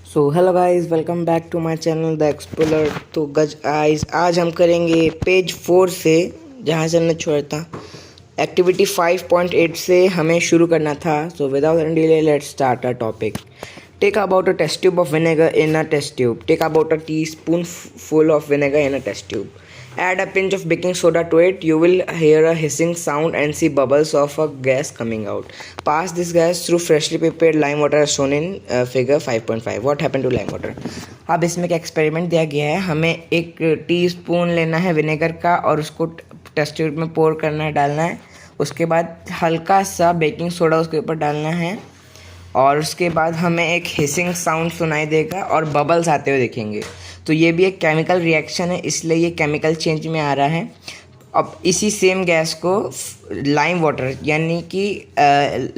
So hello guys, welcome back to my channel the explorer. तो guys आज हम करेंगे पेज 4 से, जहाँ से हमने छोड़ा था। एक्टिविटी 5.8 से हमें शुरू करना था। So without any delay let's start a topic. Take about a test tube of vinegar in a test tube. Take about a teaspoon full of vinegar in a test tube. Add a pinch of baking soda to it. You will hear a hissing sound and see bubbles of a gas coming out. Pass this gas through freshly prepared lime water as shown in figure 5.5. What happened to lime water? अब इसमें एक experiment दिया गया है। हमें एक teaspoon लेना है विनेगर का और उसको टेस्ट ट्यूब में पोर करना है, डालना है। उसके बाद हल्का सा बेकिंग सोडा उसके ऊपर डालना है और उसके बाद हमें एक हिसिंग साउंड सुनाई देगा और बबल्स आते हुए दिखेंगे। तो ये भी एक केमिकल रिएक्शन है, इसलिए ये केमिकल चेंज में आ रहा है। अब इसी सेम गैस को लाइम वाटर यानी कि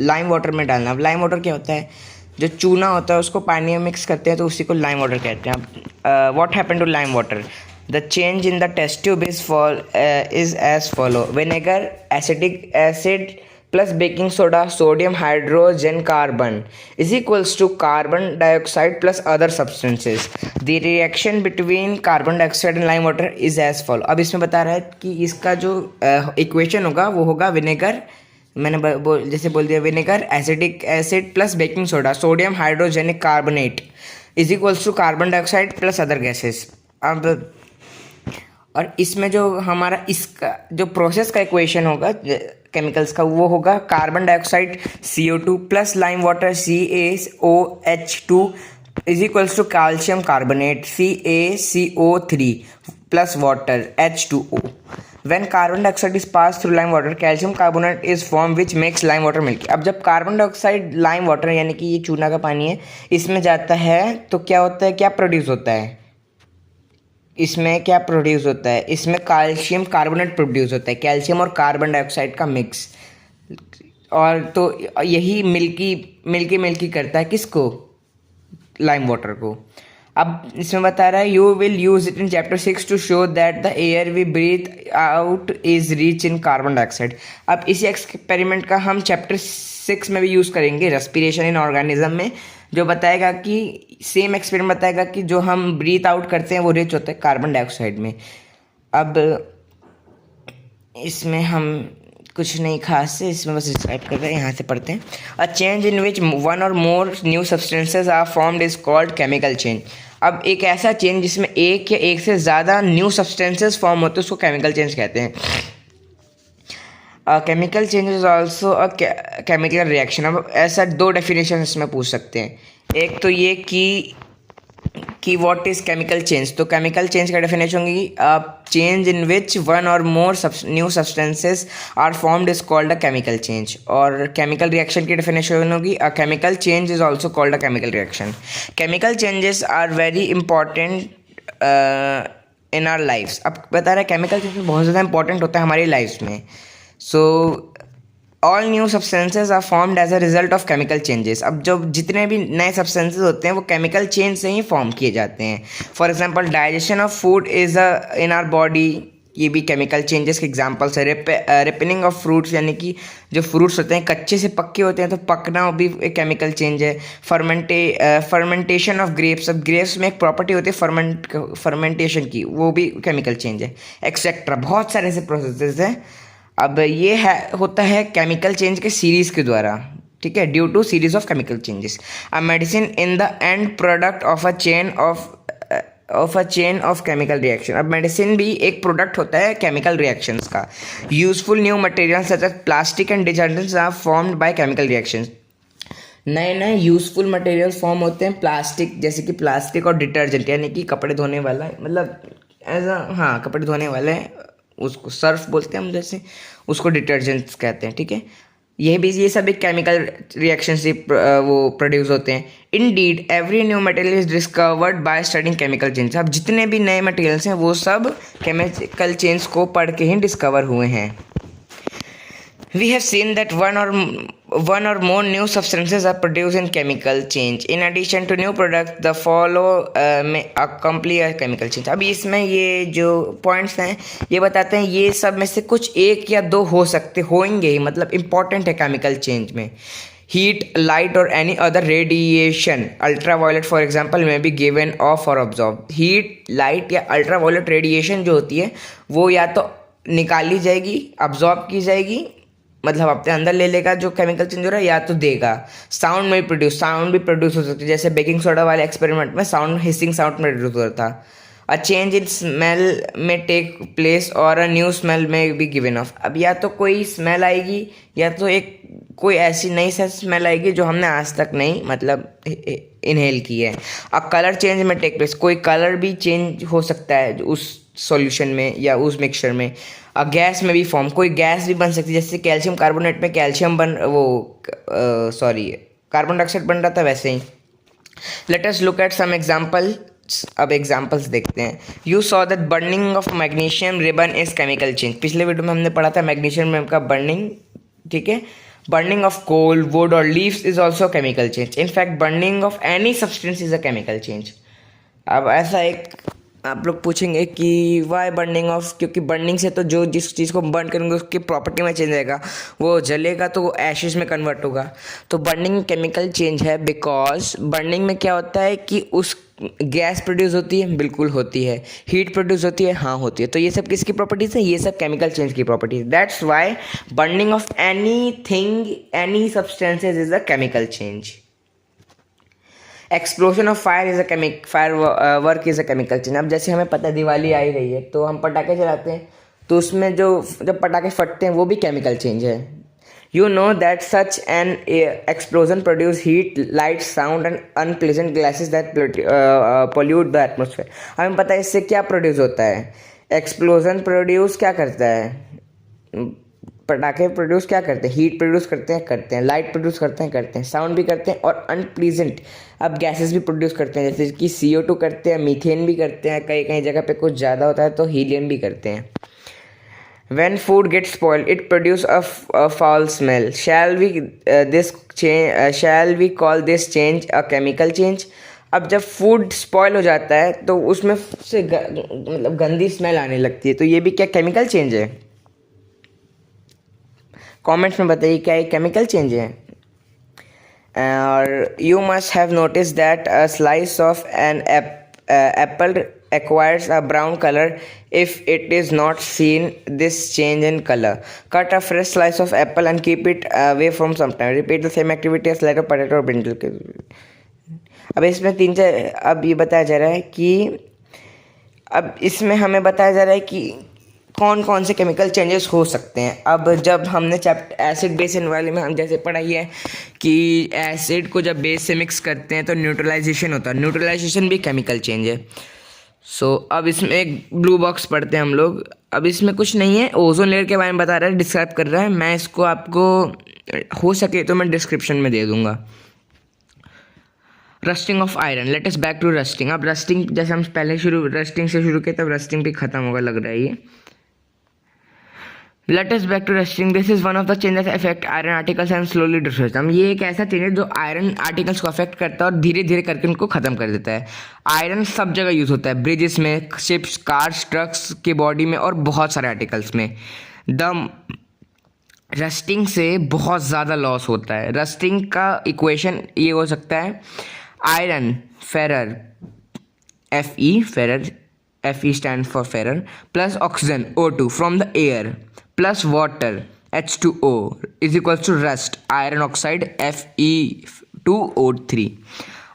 लाइम वाटर में डालना। अब लाइम वाटर क्या होता है? जो चूना होता है उसको पानी में मिक्स करते हैं तो उसी को लाइम वाटर कहते हैं। अब what happened to lime water? The change in the test tube is as follow: vinegar, acetic acid plus baking soda, sodium hydrogen carbon is equals to carbon dioxide plus other substances. The reaction between carbon dioxide and lime water is as follow. अब इसमें बता रहा है कि इसका जो equation होगा वो होगा विनेगर, मैंने जैसे बोल दिया, vinegar, acidic acid plus baking soda, sodium hydrogenic carbonate is equals to carbon dioxide plus other gases. अब और इसमें जो हमारा इसका जो प्रोसेस का इक्वेशन होगा केमिकल्स का, वो होगा carbon dioxide CO2 plus lime water CaOH2 is equals to calcium carbonate CaCO3 plus water H2O. When carbon dioxide is passed through lime water, calcium carbonate is formed which makes lime water milky. अब जब carbon dioxide lime water यानी कि ये चूना का पानी है इसमें जाता है तो क्या होता है, क्या प्रोड्यूस होता है? इसमें क्या प्रोड्यूस होता है? इसमें कैल्शियम कार्बोनेट प्रोड्यूस होता है, कैल्शियम और कार्बन डाइऑक्साइड का मिक्स। और तो यही मिल्की करता है किसको? लाइम वाटर को। अब इसमें बता रहा है you will use it in chapter 6 to show that the air we breathe out is rich in carbon dioxide. अब इसी एक्सपेरिमेंट का हम चैप्टर 6 में भी यूज़ करेंगे, रेस्पिरेशन इन ऑर्गेनिज्म में, जो बताएगा कि सेम एक्सपेरिमेंट बताएगा कि जो हम ब्रीथ आउट करते हैं वो रिच होता है कार्बन डाइऑक्साइड में। अब इसमें हम कुछ नहीं खास है, इसमें बस डिस्क्राइब कर रहे हैं, यहाँ से पढ़ते हैं। A change in which one और more new substances are formed is called chemical change. अब एक ऐसा चेंज जिसमें एक या एक से ज़्यादा न्यू सब्सटेंसेज फॉर्म होते हैं उसको केमिकल चेंज कहते हैं। Chemical change is also a chemical reaction. अब ऐसा दो डेफिनेशन इसमें पूछ सकते हैं। एक तो ये कि व्हाट इज़ केमिकल चेंज। तो केमिकल चेंज का डेफिनेशन होगी चेंज इन विच वन और more new substances are formed is called a chemical change. और केमिकल रिएक्शन की डेफिनेशन होगी a chemical change is also called a chemical reaction. Chemical changes are very important in our lifes. अब बता रहा है chemical change बहुत ज़्यादा important होता है हमारी लाइफ में। So all new substances are formed as a result of chemical changes. अब जो जितने भी नए सब्सटेंसेज होते हैं वो केमिकल चेंज से ही फॉर्म किए जाते हैं। For example digestion of food is in our body, ये भी केमिकल चेंजेस के एग्जांपल्स है। रिपनिंग ऑफ फ्रूट्स यानी कि जो फ्रूट्स होते हैं कच्चे से पक्के होते हैं तो पकना भी एक केमिकल चेंज है। फर्मेंटेशन ऑफ ग्रेप्स, अब ग्रेप्स में एक प्रॉपर्टी होती है फर्मेंटेशन की, वो भी केमिकल चेंज है, एक्सेट्रा। बहुत सारे ऐसे प्रोसेसेस हैं। अब ये होता है केमिकल चेंज के सीरीज़ के द्वारा, ठीक है, due to series of chemical changes. A medicine in the end product of a chain of chemical reaction. अब मेडिसिन भी एक प्रोडक्ट होता है केमिकल रिएक्शंस का। Useful new materials such as plastic and detergents are formed by chemical reactions. नए नए useful materials form होते हैं प्लास्टिक, जैसे कि प्लास्टिक और डिटर्जेंट यानी कि कपड़े धोने वाला, मतलब एज अ हाँ कपड़े धोने वाले, उसको सर्फ बोलते हैं हम, जैसे उसको डिटर्जेंट्स कहते हैं, ठीक है। ये सब एक केमिकल रिएक्शन से वो प्रोड्यूस होते हैं। Indeed every new material is discovered by studying chemical change. अब जितने भी नए मटेरियल्स हैं वो सब केमिकल चेंज को पढ़ के ही डिस्कवर हुए हैं। We have seen that one or more new substances are produced in chemical change. In addition to new products, the follow may accompany a chemical change. अभी इसमें ये जो पॉइंट्स हैं ये बताते हैं ये सब में से कुछ एक या दो होंगे ही, मतलब इम्पॉर्टेंट है केमिकल चेंज में। heat, light or any other radiation ultraviolet for example may be given off or absorbed। heat, light या ultraviolet radiation जो होती है वो या तो निकाली जाएगी, absorb की जाएगी, मतलब अपने अंदर ले लेगा जो केमिकल चेंज हो रहा है, या तो देगा। साउंड में प्रोड्यूस, साउंड भी प्रोड्यूस हो सकती है, जैसे बेकिंग सोडा वाले एक्सपेरिमेंट में साउंड हिसिंग साउंड में प्रोड्यूस हो रहा था। अ चेंज इन स्मेल में टेक प्लेस और अ न्यू स्मेल में बी गिवन ऑफ। अब या तो कोई स्मेल आएगी या तो एक कोई ऐसी नई सा स्मेल आएगी जो हमने आज तक नहीं मतलब इनहेल की है। अब कलर चेंज में टेक प्लेस, कोई कलर भी चेंज हो सकता है उस सॉल्यूशन में या उस मिक्सचर में। गैस में भी फॉर्म, कोई गैस भी बन सकती है, जैसे कैल्शियम कार्बोनेट में कैल्शियम कार्बन डाइऑक्साइड बन रहा था वैसे ही। Let us look at some example. अब एग्जाम्पल्स देखते हैं। You saw that burning of magnesium ribbon is chemical change. पिछले वीडियो में हमने पढ़ा था मैग्नीशियम का बर्निंग, ठीक है। बर्निंग ऑफ कोल, वुड और leaves is also chemical change. In fact burning of any substance is a chemical change. अब ऐसा एक आप लोग पूछेंगे कि वाई बर्निंग ऑफ, क्योंकि बर्निंग से तो जो जिस चीज़ को बर्न करेंगे उसकी प्रॉपर्टी में चेंज आएगा, वो जलेगा तो वो एशेज में कन्वर्ट होगा। तो बर्निंग केमिकल चेंज है बिकॉज बर्निंग में क्या होता है कि उस गैस प्रोड्यूस होती है, बिल्कुल होती है। हीट प्रोड्यूस होती है, हाँ होती है। तो ये सब किसकी प्रॉपर्टीज है? ये सब केमिकल चेंज की properties. That's why burning of any thing, any substances is a chemical change. Explosion of fire is a fire work is a chemical change. अब जैसे हमें पता है दिवाली आ ही रही है तो हम पटाखे चलाते हैं, तो उसमें जो जब पटाखे फटते हैं वो भी केमिकल चेंज है। You know that such an explosion produce heat, light, sound and unpleasant gases that pollute the atmosphere. हमें पता है इससे क्या प्रोड्यूस होता है। एक्सप्लोजन प्रोड्यूस क्या करता है? पटाखे प्रोड्यूस क्या करते हैं? हीट प्रोड्यूस करते हैं, लाइट प्रोड्यूस करते हैं, साउंड भी करते हैं और अनप्लीजेंट अब गैसेस भी प्रोड्यूस करते हैं, जैसे कि CO2 करते हैं, मीथेन भी करते हैं, कई कई जगह पे कुछ ज़्यादा होता है तो हीलियम भी करते हैं। When food gets spoiled, it produces a foul smell. Shall we call this change a chemical change? अब जब फूड स्पॉयल हो जाता है तो उसमें से मतलब गंदी स्मेल आने लगती है, तो ये भी क्या केमिकल चेंज है? कमेंट्स में बताइए क्या ये केमिकल चेंज है। और you must have notice that a slice of an apple acquires a brown color if it is not seen this change in color. Cut a fresh slice of apple and keep it away from some time. Repeat the same activity as later potato or brinjal. अब इसमें अब ये बताया जा रहा है कि अब इसमें हमें बताया जा रहा है कि कौन कौन से केमिकल चेंजेस हो सकते हैं। अब जब हमने चैप्टर एसिड बेस वाले में हम जैसे पढ़ाई है कि एसिड को जब बेस से मिक्स करते हैं तो न्यूट्रलाइजेशन होता है। न्यूट्रलाइजेशन भी केमिकल चेंज है। अब इसमें एक ब्लू बॉक्स पढ़ते हैं हम लोग। अब इसमें कुछ नहीं है, ओजोन लेयर के बारे में बता रहा है, डिस्क्राइब कर रहा है। मैं इसको आपको हो सके तो मैं डिस्क्रिप्शन में दे दूंगा। Rusting of iron, let us back to rusting. अब रस्टिंग जैसे हम पहले रस्टिंग से शुरू किए तब रस्टिंग भी खत्म होगा लग रहा है ये। Let us back to rusting. This is one of the changes affect iron articles and slowly destroys them. ये एक ऐसा चेंज है जो आयरन आर्टिकल्स को अफेक्ट करता है और धीरे धीरे करके उनको खत्म कर देता है। आयरन सब जगह यूज होता है, ब्रिजेस में, शिप्स, कार्स, ट्रक्स के बॉडी में और बहुत सारे आर्टिकल्स में। द रस्टिंग से बहुत ज़्यादा लॉस होता है। रस्टिंग का इक्वेशन ये हो सकता है iron Ferrer Fe Ferrer, Fe stand for Ferrer, plus oxygen O2 from the air plus water H2O is equals to rust iron oxide Fe2O3।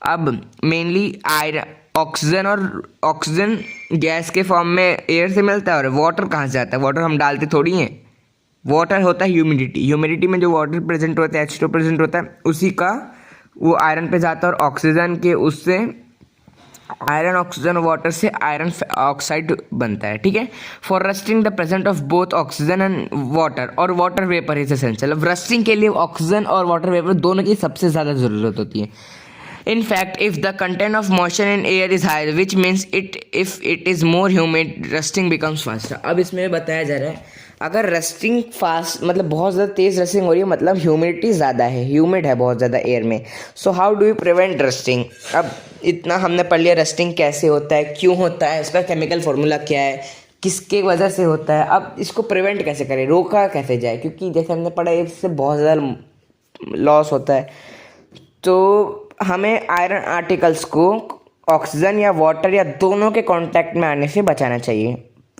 अब मेनली आयरन ऑक्सीजन और ऑक्सीजन गैस के form में air से मिलता है और water कहाँ से आता है? वाटर हम डालते थोड़ी हैं। वाटर होता है ह्यूमिडिटी, ह्यूमिडिटी में जो वाटर प्रेजेंट होता है H2O प्रेजेंट होता है उसी का वो आयरन पे जाता है और ऑक्सीजन के उससे आयरन ऑक्सीजन वाटर से आयरन ऑक्साइड बनता है, ठीक है। For rusting the present of both oxygen and water और वाटर वेपर इज एसेंशियल। अब रस्टिंग के लिए ऑक्सीजन और वाटर वेपर दोनों की सबसे ज़्यादा ज़रूरत होती है। In fact, if the content of moisture in air is higher, which means if it is more humid, rusting becomes faster। अब इसमें बताया जा रहा है अगर रस्टिंग फास्ट मतलब बहुत ज़्यादा तेज़ रस्टिंग हो रही है मतलब ह्यूमिडिटी ज़्यादा है, ह्यूमिड है बहुत ज़्यादा एयर में। So how do you prevent rusting? अब इतना हमने पढ़ लिया रस्टिंग कैसे होता है, क्यों होता है, इसका केमिकल फॉर्मूला क्या है, किसके वजह से होता है। अब इसको प्रिवेंट कैसे करें, रोका कैसे जाए? क्योंकि जैसे हमने पढ़ा इससे बहुत ज़्यादा लॉस होता है। तो हमें आयरन आर्टिकल्स को ऑक्सीजन या वाटर या दोनों के कांटेक्ट में आने से बचाना चाहिए।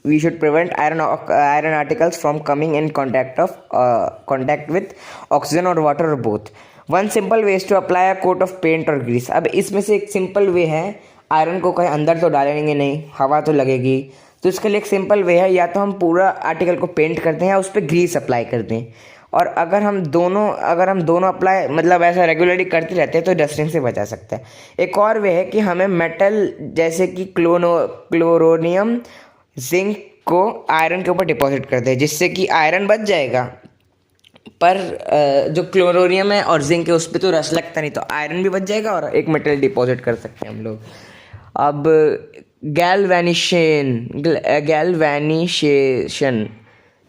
We should prevent iron articles from coming in contact with oxygen or water or both. One simple way is to apply a coat of paint or grease. अब इसमें से एक सिंपल वे है, आयरन को कहीं अंदर तो डालेंगे नहीं, हवा तो लगेगी, तो इसके लिए एक सिंपल वे है, या तो हम पूरा आर्टिकल को पेंट करते हैं या उस पर ग्रीस अप्लाई करते हैं। और अगर हम दोनों अप्लाई मतलब ऐसा रेगुलरली करते रहते हैं तो डस्टिंग से बचा सकते हैं। एक और वे है कि हमें मेटल जैसे कि क्लोरोनियम जिंक को आयरन के ऊपर डिपॉजिट करते हैं, जिससे कि आयरन बच जाएगा, पर जो क्लोरोनियम है और जिंक है उस पर तो रस लगता नहीं, तो आयरन भी बच जाएगा और एक मेटल डिपॉजिट कर सकते हैं हम लोग। अब गैल्वेनाइजेशन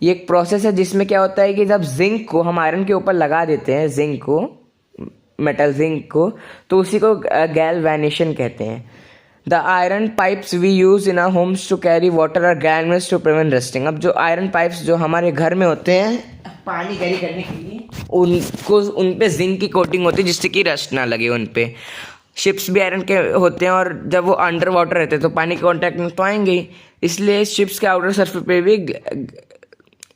ये एक प्रोसेस है जिसमें क्या होता है कि जब जिंक को हम आयरन के ऊपर लगा देते हैं, जिंक को, मेटल जिंक को, तो उसी को गैल्वेनाइजेशन कहते हैं। The iron pipes we use in our homes to carry water are galvanized to prevent rusting. अब जो आयरन पाइप्स जो हमारे घर में होते हैं पानी कैरी करने के लिए, उन पे जिंक की कोटिंग होती है जिससे कि रस्ट ना लगे उन पे। शिप्स भी आयरन के होते हैं और जब वो अंडर वाटर रहते हैं तो पानी के कांटेक्ट में तो आएंगे ही, इसलिए शिप्स के आउटर सरफेस पे भी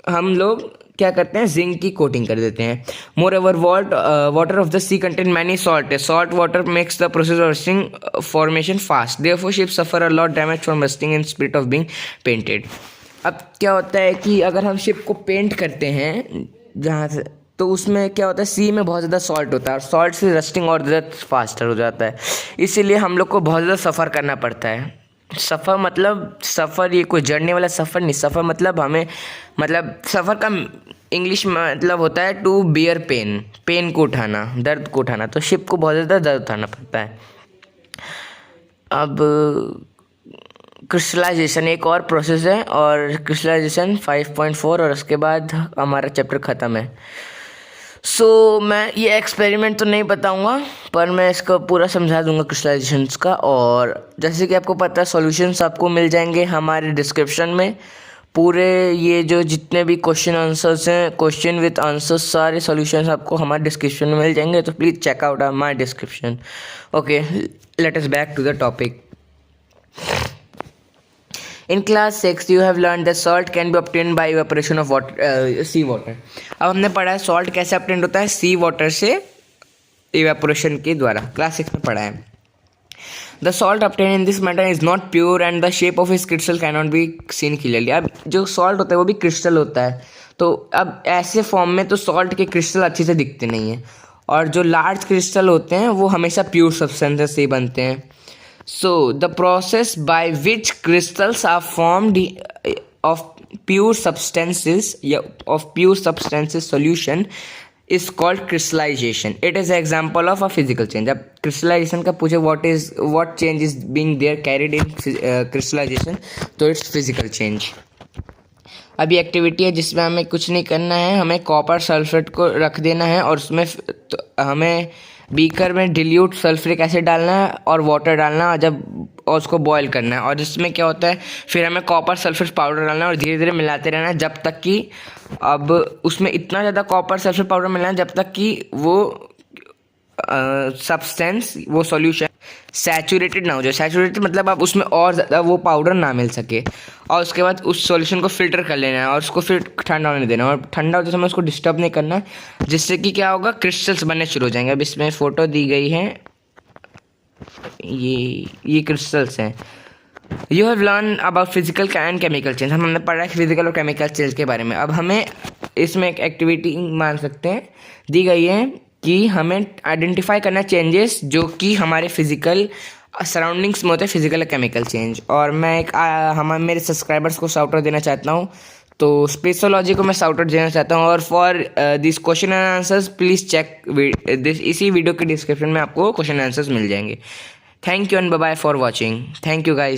हम लोग क्या करते हैं, जिंक की कोटिंग कर देते हैं। Moreover water of the sea contain many salt. Salt water makes the process of rusting formation fast, therefore ships suffer a lot damage from rusting in spirit of being painted. अब क्या होता है कि अगर हम ship को paint करते हैं जहाँ से, तो उसमें क्या होता है, सी में बहुत ज़्यादा सॉल्ट होता है और सॉल्ट से रस्टिंग और ज़्यादा फास्टर हो जाता है, इसीलिए हम लोग को बहुत ज़्यादा सफ़र करना पड़ता है। सफ़र मतलब सफ़र ये कोई जर्नी वाला सफ़र नहीं, सफ़र मतलब हमें सफ़र का इंग्लिश मतलब होता है टू बियर पेन को उठाना, दर्द को उठाना, तो शिप को बहुत ज़्यादा दर्द उठाना पड़ता है। अब क्रिस्टलाइजेशन एक और प्रोसेस है, और क्रिस्टलाइजेशन 5.4 और उसके बाद हमारा चैप्टर ख़त्म है। सो मैं ये एक्सपेरिमेंट तो नहीं बताऊंगा, पर मैं इसको पूरा समझा दूंगा क्रिस्टलाइजेशंस का। और जैसे कि आपको पता है सॉल्यूशंस आपको मिल जाएंगे हमारे डिस्क्रिप्शन में। पूरे ये जो जितने भी क्वेश्चन आंसर्स हैं, क्वेश्चन विद आंसर्स, सारे सॉल्यूशंस आपको हमारे डिस्क्रिप्शन में मिल जाएंगे, तो please check out my description. Okay, let us back to the topic. In class 6 you have learned that salt can be obtained by evaporation of sea water। अब हमने पढ़ा है सॉल्ट कैसे obtained होता है, सी वाटर से evaporation के द्वारा, क्लास 6 में पढ़ा है। The salt obtained in this matter is not pure and the shape of its crystal cannot be seen clearly। अब जो सॉल्ट होता है वो भी क्रिस्टल होता है, तो अब ऐसे फॉर्म में तो सॉल्ट के क्रिस्टल अच्छे से दिखते नहीं हैं, और जो लार्ज क्रिस्टल होते हैं वो हमेशा प्योर सब्सटेंसेस से ही बनते हैं। So the process by which crystals are formed of pure substances solution is called crystallization। It is an example of a physical change। अब crystallization का पूछे what change is being there carried in crystallization, तो it's physical change। अभी activity है जिसमें हमें कुछ नहीं करना है, हमें कॉपर सल्फेट को रख देना है और उसमें हमें बीकर में डिल्यूट सल्फ्यूरिक एसिड डालना है और वाटर डालना है, और उसको बॉईल करना है। और इसमें क्या होता है, फिर हमें कॉपर सल्फेट पाउडर डालना है और धीरे धीरे मिलाते रहना है जब तक कि, अब उसमें इतना ज़्यादा कॉपर सल्फेट पाउडर मिलाना है जब तक कि वो सब्सटेंस, वो सॉल्यूशन सैचुरेटेड ना हो जाए। सैचुरेटेड मतलब अब उसमें और ज़्यादा वो पाउडर ना मिल सके, और उसके बाद उस सॉल्यूशन को फिल्टर कर लेना है और उसको फिर ठंडा होने देना है, और ठंडा होते समय उसको डिस्टर्ब नहीं करना, जिससे कि क्या होगा, क्रिस्टल्स बनने शुरू हो जाएंगे। अब इसमें फ़ोटो दी गई है, ये क्रिस्टल्स हैं। You have learn about physical and chemical change. हमने पढ़ा है फिजिकल और केमिकल चेंज के बारे में। अब हमें इसमें एक एक्टिविटी मान सकते हैं दी गई है कि हमें आइडेंटिफाई करना चेंजेस जो कि हमारे फिजिकल सराउंडिंग्स में होते हैं, फिजिकल और केमिकल चेंज। और मैं मेरे सब्सक्राइबर्स को शाउट आउट देना चाहता हूँ, तो स्पेसोलॉजी को मैं शाउट आउट देना चाहता हूँ। और for this question and answers please check this, इसी वीडियो के डिस्क्रिप्शन में आपको क्वेश्चन एंड आंसर्स मिल जाएंगे। Thank you and bye bye for watching. Thank you guys.